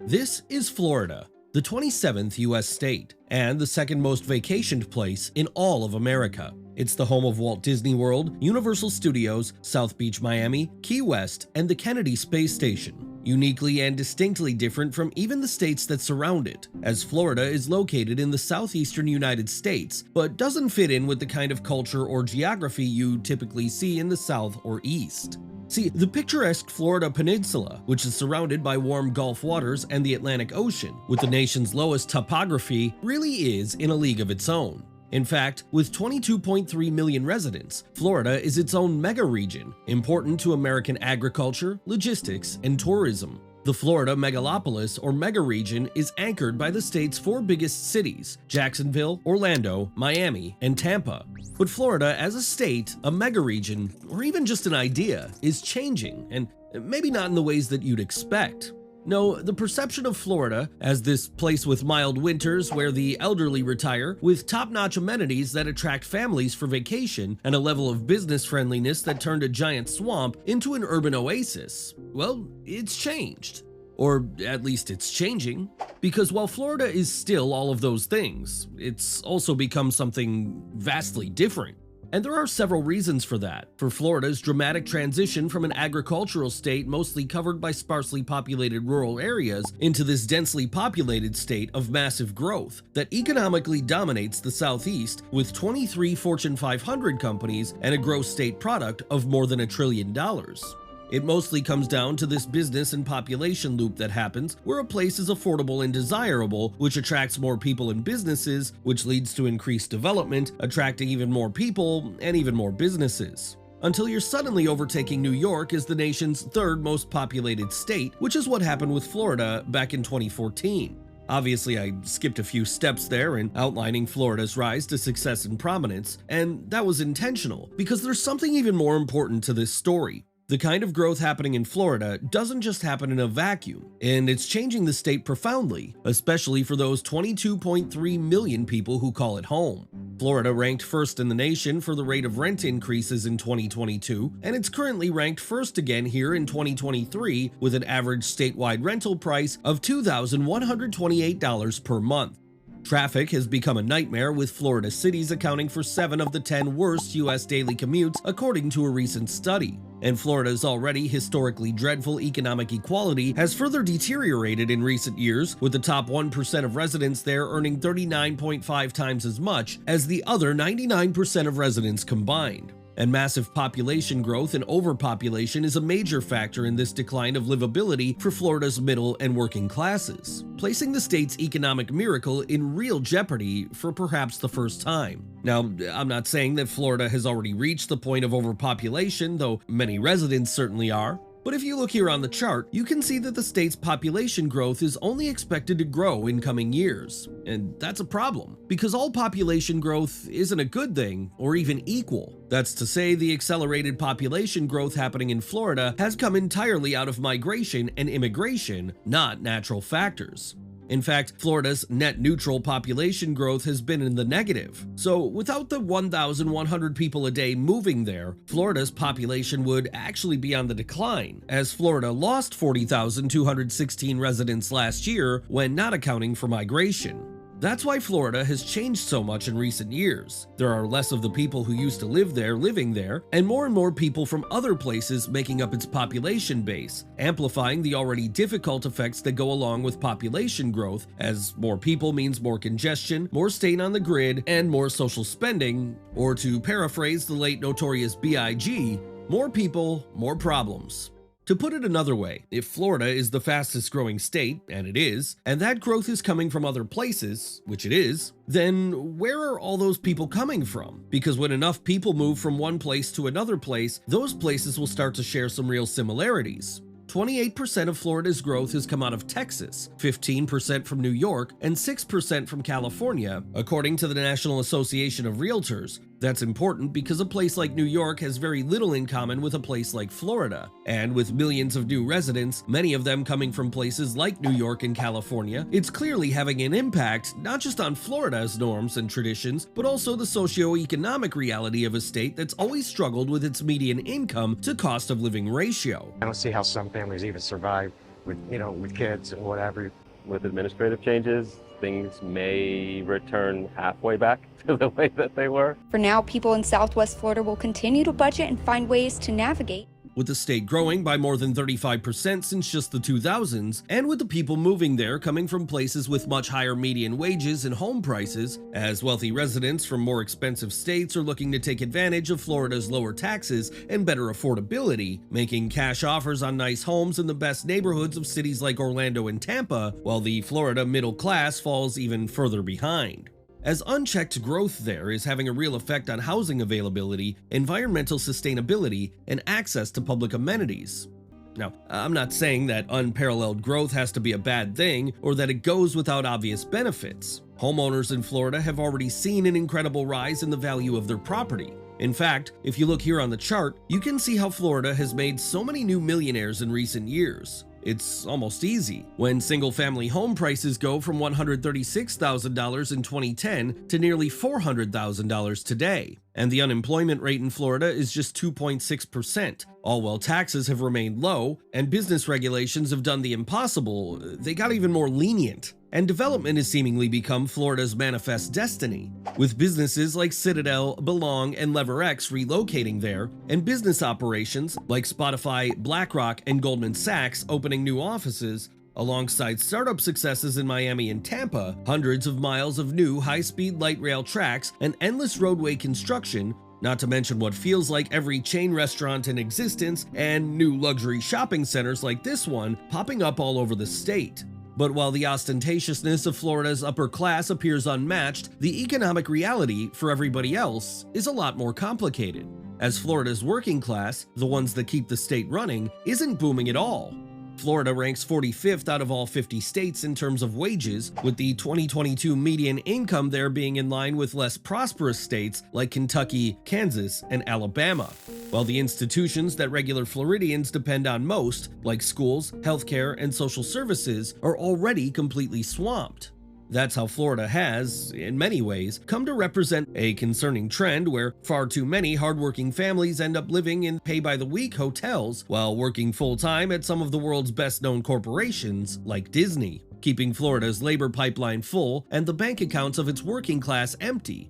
This is Florida, the 27th U.S. state, and the second most vacationed place in all of America. It's the home of Walt Disney World, Universal Studios, South Beach, Miami, Key West, and the Kennedy Space Station. Uniquely and distinctly different from even the states that surround it, as Florida is located in the southeastern United States, but doesn't fit in with the kind of culture or geography you typically see in the south or east. See, the picturesque Florida Peninsula, which is surrounded by warm Gulf waters and the Atlantic Ocean, with the nation's lowest topography, really is in a league of its own. In fact, with 22.3 million residents, Florida is its own mega region, important to American agriculture, logistics, and tourism. The Florida megalopolis or megaregion is anchored by the state's four biggest cities: Jacksonville, Orlando, Miami, and Tampa. But Florida as a state, a megaregion, or even just an idea, is changing, and maybe not in the ways that you'd expect. No, the perception of Florida as this place with mild winters where the elderly retire, with top-notch amenities that attract families for vacation, and a level of business friendliness that turned a giant swamp into an urban oasis, well, it's changed. Or at least it's changing. Because while Florida is still all of those things, it's also become something vastly different. And there are several reasons for that. For Florida's dramatic transition from an agricultural state mostly covered by sparsely populated rural areas into this densely populated state of massive growth that economically dominates the Southeast with 23 Fortune 500 companies and a gross state product of more than $1 trillion. It mostly comes down to this business and population loop that happens where a place is affordable and desirable, which attracts more people and businesses, which leads to increased development, attracting even more people and even more businesses. Until you're suddenly overtaking New York as the nation's third most populated state, which is what happened with Florida back in 2014. Obviously, I skipped a few steps there in outlining Florida's rise to success and prominence, and that was intentional, because there's something even more important to this story. The kind of growth happening in Florida doesn't just happen in a vacuum, and it's changing the state profoundly, especially for those 22.3 million people who call it home. Florida ranked first in the nation for the rate of rent increases in 2022, and it's currently ranked first again here in 2023 with an average statewide rental price of $2,128 per month. Traffic has become a nightmare, with Florida cities accounting for 7 of the 10 worst U.S. daily commutes, according to a recent study. And Florida's already historically dreadful economic equality has further deteriorated in recent years, with the top 1% of residents there earning 39.5 times as much as the other 99% of residents combined. And massive population growth and overpopulation is a major factor in this decline of livability for Florida's middle and working classes, placing the state's economic miracle in real jeopardy for perhaps the first time. Now, I'm not saying that Florida has already reached the point of overpopulation, though many residents certainly are. But if you look here on the chart, you can see that the state's population growth is only expected to grow in coming years. And that's a problem, because all population growth isn't a good thing or even equal. That's to say, the accelerated population growth happening in Florida has come entirely out of migration and immigration, not natural factors. In fact, Florida's net neutral population growth has been in the negative. So without the 1,100 people a day moving there, Florida's population would actually be on the decline, as Florida lost 40,216 residents last year when not accounting for migration. That's why Florida has changed so much in recent years. There are less of the people who used to live there living there, and more people from other places making up its population base, amplifying the already difficult effects that go along with population growth, as more people means more congestion, more strain on the grid, and more social spending, or to paraphrase the late notorious B.I.G., more people, more problems. To put it another way, if Florida is the fastest growing state, and it is, and that growth is coming from other places, which it is, then where are all those people coming from? Because when enough people move from one place to another place, those places will start to share some real similarities. 28% of Florida's growth has come out of Texas, 15% from New York, and 6% from California, according to the National Association of Realtors. That's important because a place like New York has very little in common with a place like Florida. And with millions of new residents, many of them coming from places like New York and California, it's clearly having an impact not just on Florida's norms and traditions, but also the socio-economic reality of a state that's always struggled with its median income to cost of living ratio. I don't see how some families even survive with kids or whatever. With administrative changes, things may return halfway back to the way that they were. For now, people in Southwest Florida will continue to budget and find ways to navigate. With the state growing by more than 35% since just the 2000s, and with the people moving there coming from places with much higher median wages and home prices, as wealthy residents from more expensive states are looking to take advantage of Florida's lower taxes and better affordability, making cash offers on nice homes in the best neighborhoods of cities like Orlando and Tampa, while the Florida middle class falls even further behind. As unchecked growth there is having a real effect on housing availability, environmental sustainability, and access to public amenities. Now, I'm not saying that unparalleled growth has to be a bad thing or that it goes without obvious benefits. Homeowners in Florida have already seen an incredible rise in the value of their property. In fact, if you look here on the chart, you can see how Florida has made so many new millionaires in recent years. It's almost easy. When single-family home prices go from $136,000 in 2010 to nearly $400,000 today, and the unemployment rate in Florida is just 2.6%, all while taxes have remained low and business regulations have done the impossible. They got even more lenient. And development has seemingly become Florida's manifest destiny, with businesses like Citadel, Belong, and LeverX relocating there, and business operations like Spotify, BlackRock, and Goldman Sachs opening new offices, alongside startup successes in Miami and Tampa, hundreds of miles of new high-speed light rail tracks, and endless roadway construction, not to mention what feels like every chain restaurant in existence, and new luxury shopping centers like this one popping up all over the state. But while the ostentatiousness of Florida's upper class appears unmatched, the economic reality for everybody else is a lot more complicated, as Florida's working class, the ones that keep the state running, isn't booming at all. Florida ranks 45th out of all 50 states in terms of wages, with the 2022 median income there being in line with less prosperous states like Kentucky, Kansas, and Alabama, while the institutions that regular Floridians depend on most, like schools, healthcare, and social services, are already completely swamped. That's how Florida has, in many ways, come to represent a concerning trend where far too many hardworking families end up living in pay-by-the-week hotels while working full-time at some of the world's best-known corporations, like Disney, keeping Florida's labor pipeline full and the bank accounts of its working class empty.